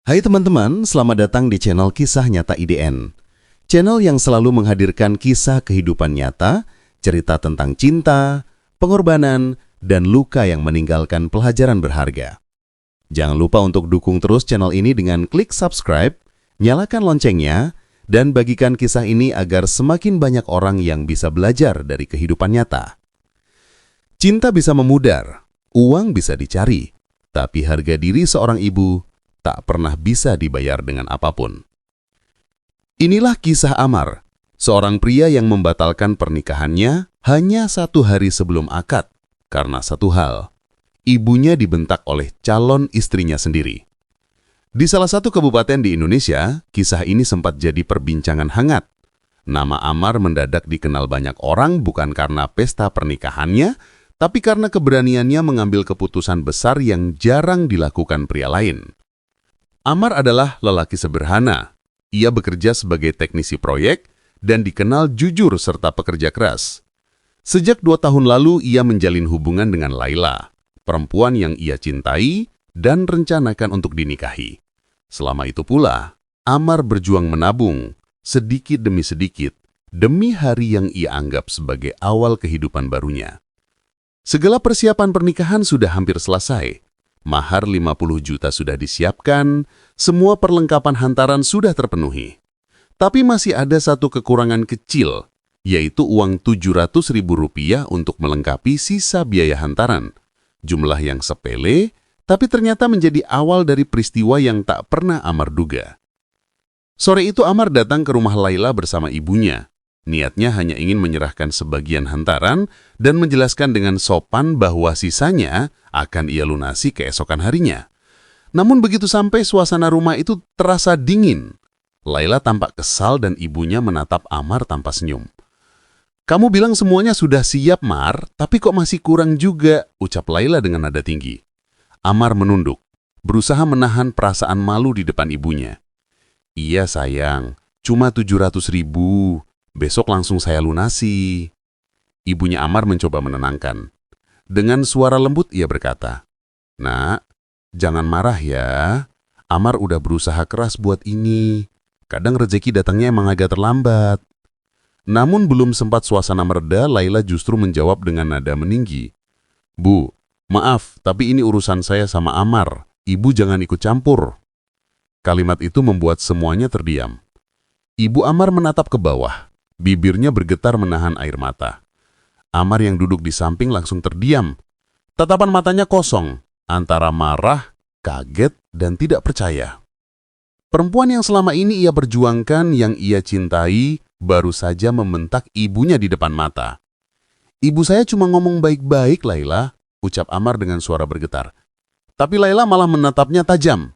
Hai teman-teman, selamat datang di channel Kisah Nyata IDN. Channel yang selalu menghadirkan kisah kehidupan nyata, cerita tentang cinta, pengorbanan, dan luka yang meninggalkan pelajaran berharga. Jangan lupa untuk dukung terus channel ini dengan klik subscribe, nyalakan loncengnya, dan bagikan kisah ini agar semakin banyak orang yang bisa belajar dari kehidupan nyata. Cinta bisa memudar, uang bisa dicari, tapi harga diri seorang ibu tak pernah bisa dibayar dengan apapun. Inilah kisah Amar, seorang pria yang membatalkan pernikahannya hanya 1 hari sebelum akad karena satu hal. Ibunya dibentak oleh calon istrinya sendiri. Di salah satu kabupaten di Indonesia, kisah ini sempat jadi perbincangan hangat. Nama Amar mendadak dikenal banyak orang bukan karena pesta pernikahannya, tapi karena keberaniannya mengambil keputusan besar yang jarang dilakukan pria lain. Amar adalah lelaki sederhana. Ia bekerja sebagai teknisi proyek dan dikenal jujur serta pekerja keras. Sejak 2 tahun lalu, ia menjalin hubungan dengan Laila, perempuan yang ia cintai dan rencanakan untuk dinikahi. Selama itu pula, Amar berjuang menabung, sedikit demi sedikit, demi hari yang ia anggap sebagai awal kehidupan barunya. Segala persiapan pernikahan sudah hampir selesai. Mahar 50 juta sudah disiapkan, semua perlengkapan hantaran sudah terpenuhi. Tapi masih ada satu kekurangan kecil, yaitu uang Rp700.000 untuk melengkapi sisa biaya hantaran. Jumlah yang sepele, tapi ternyata menjadi awal dari peristiwa yang tak pernah Amar duga. Sore itu Amar datang ke rumah Laila bersama ibunya. Niatnya hanya ingin menyerahkan sebagian hantaran dan menjelaskan dengan sopan bahwa sisanya akan ia lunasi keesokan harinya. Namun begitu sampai suasana rumah itu terasa dingin. Laila tampak kesal dan ibunya menatap Amar tanpa senyum. "Kamu bilang semuanya sudah siap, Mar, tapi kok masih kurang juga," ucap Laila dengan nada tinggi. Amar menunduk, berusaha menahan perasaan malu di depan ibunya. "Iya sayang, cuma 700.000. Besok langsung saya lunasi." Ibunya Amar mencoba menenangkan. Dengan suara lembut ia berkata, "Nak, jangan marah ya. Amar udah berusaha keras buat ini. Kadang rezeki datangnya emang agak terlambat." Namun belum sempat suasana mereda, Laila justru menjawab dengan nada meninggi. "Bu, maaf, tapi ini urusan saya sama Amar. Ibu jangan ikut campur." Kalimat itu membuat semuanya terdiam. Ibu Amar menatap ke bawah. Bibirnya bergetar menahan air mata. Amar yang duduk di samping langsung terdiam. Tatapan matanya kosong, antara marah, kaget, dan tidak percaya. Perempuan yang selama ini ia perjuangkan, yang ia cintai, baru saja membentak ibunya di depan mata. "Ibu saya cuma ngomong baik-baik, Laila," ucap Amar dengan suara bergetar. Tapi Laila malah menatapnya tajam.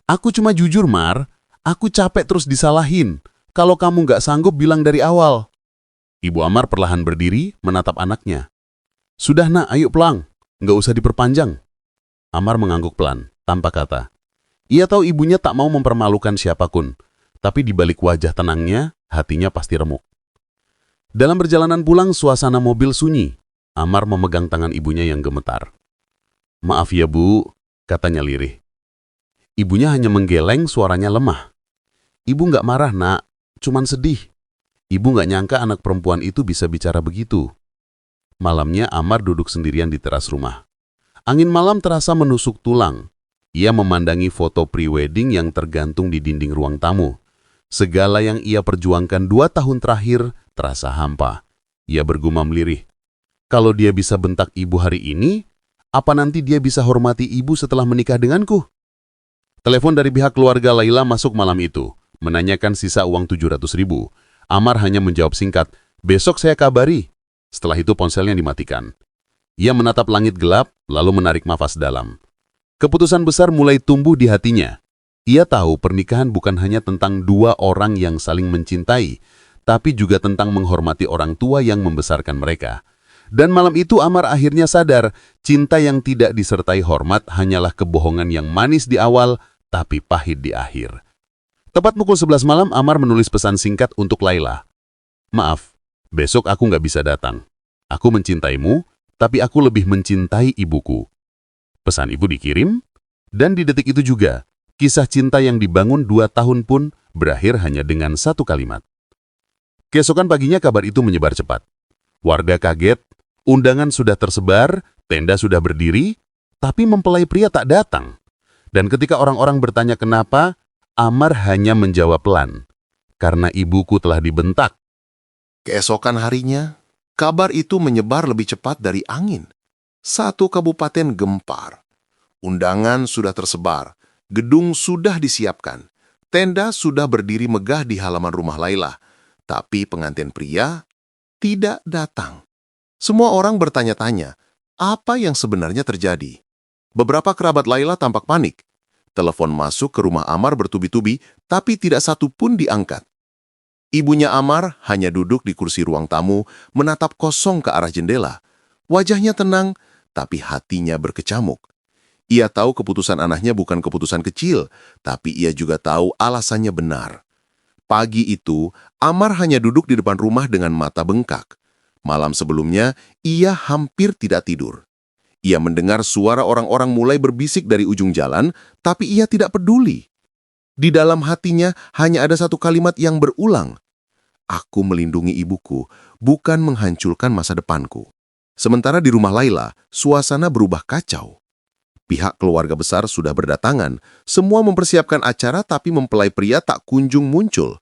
"Aku cuma jujur, Mar. Aku capek terus disalahin. Kalau kamu nggak sanggup, bilang dari awal." Ibu Amar perlahan berdiri, menatap anaknya. "Sudah nak, ayo pulang. Nggak usah diperpanjang." Amar mengangguk pelan, tanpa kata. Ia tahu ibunya tak mau mempermalukan siapapun, tapi di balik wajah tenangnya, hatinya pasti remuk. Dalam perjalanan pulang, suasana mobil sunyi. Amar memegang tangan ibunya yang gemetar. "Maaf ya Bu," katanya lirih. Ibunya hanya menggeleng, suaranya lemah. "Ibu nggak marah nak, cuman sedih. Ibu nggak nyangka anak perempuan itu bisa bicara begitu." Malamnya Amar duduk sendirian di teras rumah. Angin malam terasa menusuk tulang. Ia memandangi foto pre-wedding yang tergantung di dinding ruang tamu. Segala yang ia perjuangkan 2 tahun terakhir terasa hampa. Ia bergumam lirih. Kalau dia bisa bentak ibu hari ini, apa nanti dia bisa hormati ibu setelah menikah denganku? Telepon dari pihak keluarga Laila masuk malam itu, menanyakan sisa uang 700.000. Amar hanya menjawab singkat, "Besok saya kabari." Setelah itu ponselnya dimatikan. Ia menatap langit gelap, lalu menarik nafas dalam. Keputusan besar mulai tumbuh di hatinya. Ia tahu pernikahan bukan hanya tentang 2 orang yang saling mencintai, tapi juga tentang menghormati orang tua yang membesarkan mereka. Dan malam itu Amar akhirnya sadar, cinta yang tidak disertai hormat hanyalah kebohongan yang manis di awal, tapi pahit di akhir. Tepat pukul 11 malam, Amar menulis pesan singkat untuk Laila. "Maaf, besok aku nggak bisa datang. Aku mencintaimu, tapi aku lebih mencintai ibuku." Pesan ibu dikirim, dan di detik itu juga, Kisah cinta yang dibangun 2 tahun pun berakhir hanya dengan satu kalimat. Keesokan paginya kabar itu menyebar cepat. Warga kaget, undangan sudah tersebar, tenda sudah berdiri, tapi mempelai pria tak datang. Dan ketika orang-orang bertanya kenapa, Amar hanya menjawab pelan, "Karena ibuku telah dibentak." Keesokan harinya, kabar itu menyebar lebih cepat dari angin. Satu kabupaten gempar. Undangan sudah tersebar, gedung sudah disiapkan, tenda sudah berdiri megah di halaman rumah Laila, tapi pengantin pria tidak datang. Semua orang bertanya-tanya, apa yang sebenarnya terjadi? Beberapa kerabat Laila tampak panik. Telepon masuk ke rumah Amar bertubi-tubi, tapi tidak satu pun diangkat. Ibunya Amar hanya duduk di kursi ruang tamu, menatap kosong ke arah jendela. Wajahnya tenang, tapi hatinya berkecamuk. Ia tahu keputusan anaknya bukan keputusan kecil, tapi ia juga tahu alasannya benar. Pagi itu, Amar hanya duduk di depan rumah dengan mata bengkak. Malam sebelumnya, ia hampir tidak tidur. Ia mendengar suara orang-orang mulai berbisik dari ujung jalan, tapi ia tidak peduli. Di dalam hatinya hanya ada satu kalimat yang berulang. "Aku melindungi ibuku, bukan menghancurkan masa depanku." Sementara di rumah Laila, suasana berubah kacau. Pihak keluarga besar sudah berdatangan, semua mempersiapkan acara tapi mempelai pria tak kunjung muncul.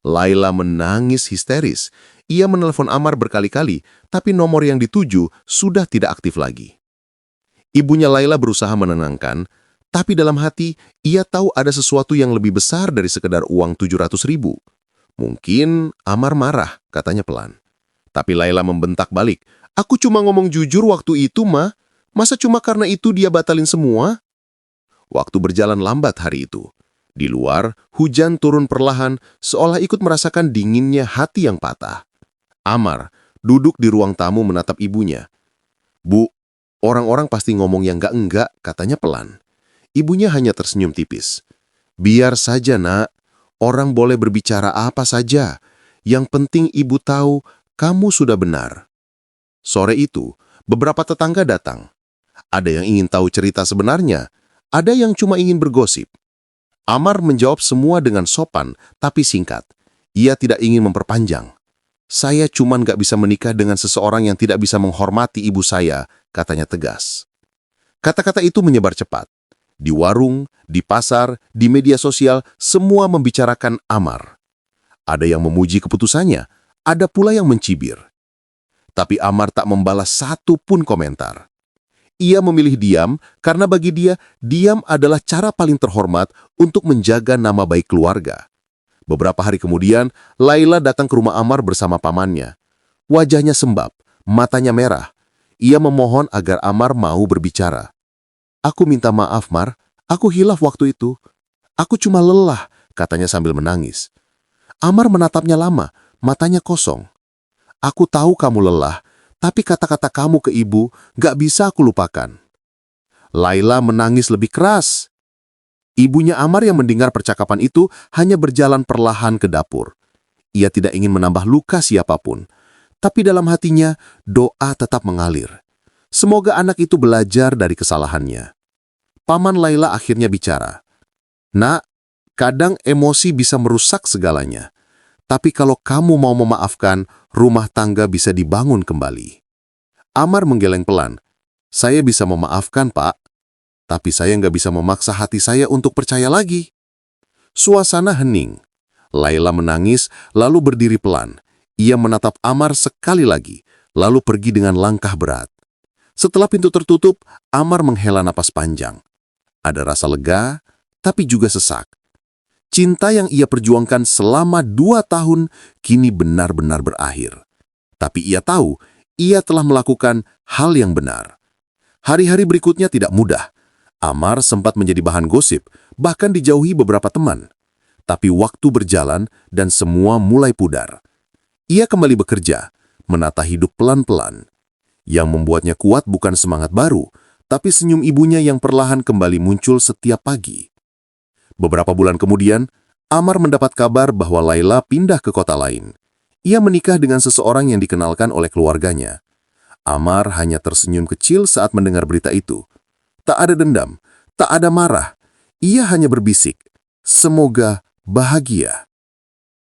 Laila menangis histeris. Ia menelepon Amar berkali-kali, tapi nomor yang dituju sudah tidak aktif lagi. Ibunya Laila berusaha menenangkan, tapi dalam hati ia tahu ada sesuatu yang lebih besar dari sekedar uang 700.000. Mungkin Amar marah, katanya pelan. Tapi Laila membentak balik. "Aku cuma ngomong jujur waktu itu, Ma. Masa cuma karena itu dia batalin semua?" Waktu berjalan lambat hari itu. Di luar, hujan turun perlahan, seolah ikut merasakan dinginnya hati yang patah. Amar duduk di ruang tamu menatap ibunya. "Bu, orang-orang pasti ngomong yang enggak-enggak," katanya pelan. Ibunya hanya tersenyum tipis. "Biar saja, Nak. Orang boleh berbicara apa saja. Yang penting ibu tahu kamu sudah benar." Sore itu, beberapa tetangga datang. Ada yang ingin tahu cerita sebenarnya, ada yang cuma ingin bergosip. Amar menjawab semua dengan sopan, tapi singkat. Ia tidak ingin memperpanjang. "Saya cuma nggak bisa menikah dengan seseorang yang tidak bisa menghormati ibu saya," katanya tegas. Kata-kata itu menyebar cepat. Di warung, di pasar, di media sosial, semua membicarakan Amar. Ada yang memuji keputusannya, ada pula yang mencibir. Tapi Amar tak membalas satu pun komentar. Ia memilih diam karena bagi dia, diam adalah cara paling terhormat untuk menjaga nama baik keluarga. Beberapa hari kemudian, Laila datang ke rumah Amar bersama pamannya. Wajahnya sembab, matanya merah. Ia memohon agar Amar mau berbicara. "Aku minta maaf, Mar. Aku hilaf waktu itu. Aku cuma lelah," katanya sambil menangis. Amar menatapnya lama, matanya kosong. "Aku tahu kamu lelah, tapi kata-kata kamu ke ibu gak bisa aku lupakan." Laila menangis lebih keras. Ibunya Amar yang mendengar percakapan itu hanya berjalan perlahan ke dapur. Ia tidak ingin menambah luka siapapun, tapi dalam hatinya doa tetap mengalir. Semoga anak itu belajar dari kesalahannya. Paman Laila akhirnya bicara. "Nak, kadang emosi bisa merusak segalanya. Tapi kalau kamu mau memaafkan, rumah tangga bisa dibangun kembali." Amar menggeleng pelan. "Saya bisa memaafkan, Pak. Tapi saya nggak bisa memaksa hati saya untuk percaya lagi." Suasana hening. Laila menangis, lalu berdiri pelan. Ia menatap Amar sekali lagi, lalu pergi dengan langkah berat. Setelah pintu tertutup, Amar menghela napas panjang. Ada rasa lega, tapi juga sesak. Cinta yang ia perjuangkan selama 2 tahun kini benar-benar berakhir. Tapi ia tahu, ia telah melakukan hal yang benar. Hari-hari berikutnya tidak mudah. Amar sempat menjadi bahan gosip, bahkan dijauhi beberapa teman. Tapi waktu berjalan dan semua mulai pudar. Ia kembali bekerja, menata hidup pelan-pelan. Yang membuatnya kuat bukan semangat baru, tapi senyum ibunya yang perlahan kembali muncul setiap pagi. Beberapa bulan kemudian, Amar mendapat kabar bahwa Laila pindah ke kota lain. Ia menikah dengan seseorang yang dikenalkan oleh keluarganya. Amar hanya tersenyum kecil saat mendengar berita itu. Tak ada dendam, tak ada marah. Ia hanya berbisik, "Semoga bahagia."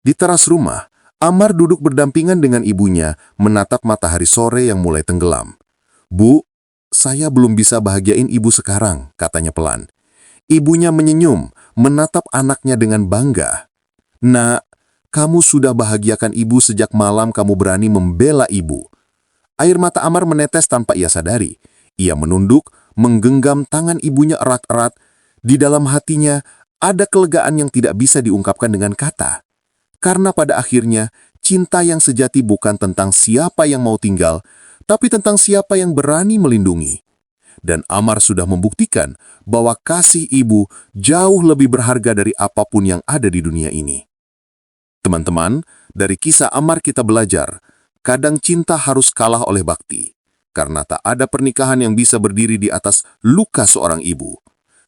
Di teras rumah, Amar duduk berdampingan dengan ibunya, menatap matahari sore yang mulai tenggelam. "Bu, saya belum bisa bahagiain ibu sekarang," katanya pelan. Ibunya menyenyum, menatap anaknya dengan bangga. "Nak, kamu sudah bahagiakan ibu sejak malam kamu berani membela ibu." Air mata Amar menetes tanpa ia sadari. Ia menunduk, menggenggam tangan ibunya erat-erat. Di dalam hatinya, ada kelegaan yang tidak bisa diungkapkan dengan kata. Karena pada akhirnya, cinta yang sejati bukan tentang siapa yang mau tinggal, tapi tentang siapa yang berani melindungi. Dan Amar sudah membuktikan bahwa kasih ibu jauh lebih berharga dari apapun yang ada di dunia ini. Teman-teman, dari kisah Amar kita belajar, kadang cinta harus kalah oleh bakti, karena tak ada pernikahan yang bisa berdiri di atas luka seorang ibu.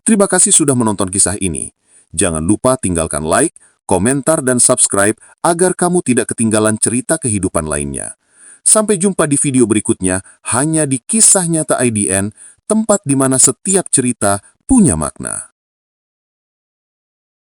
Terima kasih sudah menonton kisah ini. Jangan lupa tinggalkan like, komentar, dan subscribe agar kamu tidak ketinggalan cerita kehidupan lainnya. Sampai jumpa di video berikutnya hanya di Kisah Nyata IDN, tempat di mana setiap cerita punya makna.